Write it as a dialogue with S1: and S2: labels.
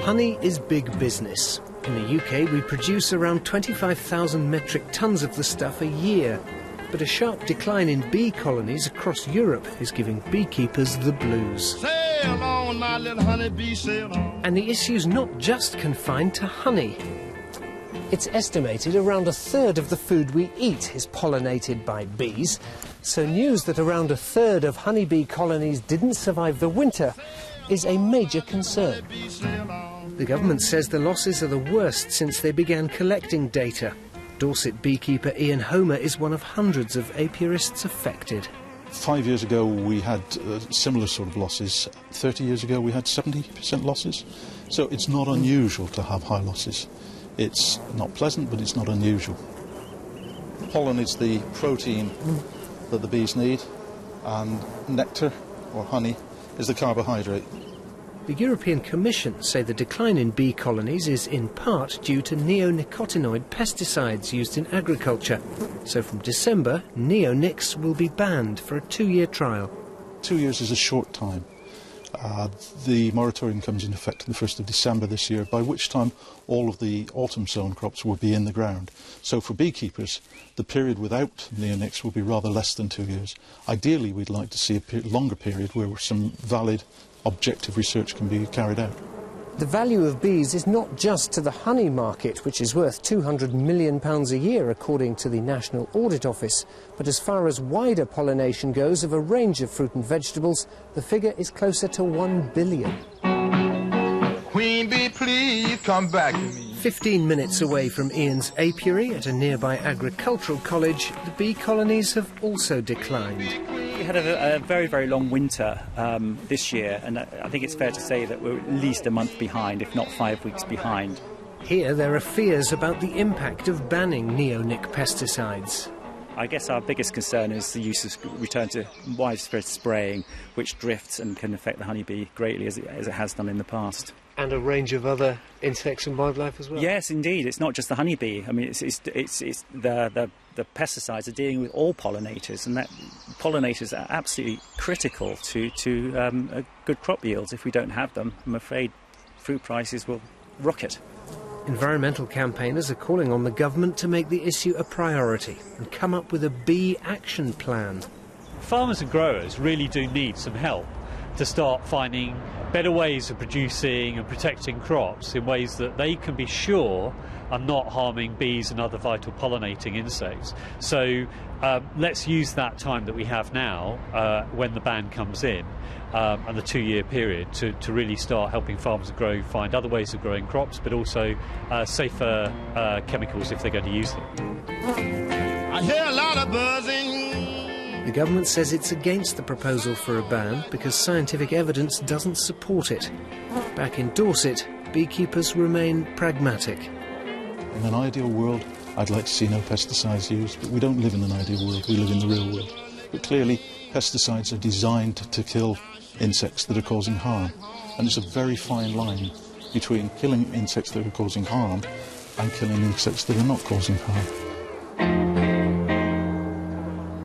S1: Honey is big business. In the UK, we produce around 25,000 metric tonnes of the stuff a year. But a sharp decline in bee colonies across Europe is giving beekeepers the blues.
S2: Sail on, my little honeybee, sail on.
S1: And the issue's not just confined to honey. It's estimated around a third of the food we eat is pollinated by bees. So news that around a third of honeybee colonies didn't survive the winter is a major concern. The government says the losses are the worst since they began collecting data. Dorset beekeeper Ian Homer is one of hundreds of apiarists affected.
S3: 5 years ago we had similar sort of losses. 30 years ago we had 70% losses. So it's not unusual to have high losses. It's not pleasant, but it's not unusual. Pollen is the protein that the bees need, and nectar, or honey, is the carbohydrate.
S1: The European Commission say the decline in bee colonies is in part due to neonicotinoid pesticides used in agriculture. So from December, neonics will be banned for a 2-year trial.
S3: 2 years is a short time. The moratorium comes into effect on the 1st of December this year, by which time all of the autumn sown crops will be in the ground. So for beekeepers, the period without neonics will be rather less than 2 years. Ideally, we'd like to see a longer period where some valid objective research can be carried out.
S1: The value of bees is not just to the honey market, which is worth £200 million a year, according to the National Audit Office. But as far as wider pollination goes of a range of fruit and vegetables, the figure is closer to £1 billion.
S2: Queen bee, please come back to me.
S1: 15 minutes away from Ian's apiary at a nearby agricultural college, the bee colonies have also declined.
S4: We had a very, very long winter this year, and I think it's fair to say that we're at least a month behind, if not 5 weeks behind.
S1: Here there are fears about the impact of banning neonic pesticides.
S4: I guess our biggest concern is the use of return to widespread spraying, which drifts and can affect the honeybee greatly, as it has done in the past.
S1: And a range of other insects and wildlife as well?
S4: Yes, indeed. It's not just the honeybee. I mean, it's the pesticides are dealing with all pollinators, and that pollinators are absolutely critical to good crop yields. If we don't have them, I'm afraid food prices will rocket.
S1: Environmental campaigners are calling on the government to make the issue a priority and come up with a bee action plan.
S5: Farmers and growers really do need some help to start finding better ways of producing and protecting crops in ways that they can be sure are not harming bees and other vital pollinating insects. So let's use that time that we have now when the ban comes in and the 2-year period to really start helping farmers and growers find other ways of growing crops, but also safer chemicals if they're going to use them.
S2: I hear a lot of buzzing.
S1: The government says it's against the proposal for a ban because scientific evidence doesn't support it. Back in Dorset, beekeepers remain pragmatic.
S3: In an ideal world, I'd like to see no pesticides used, but we don't live in an ideal world, we live in the real world. But clearly, pesticides are designed to kill insects that are causing harm. And it's a very fine line between killing insects that are causing harm and killing insects that are not causing harm.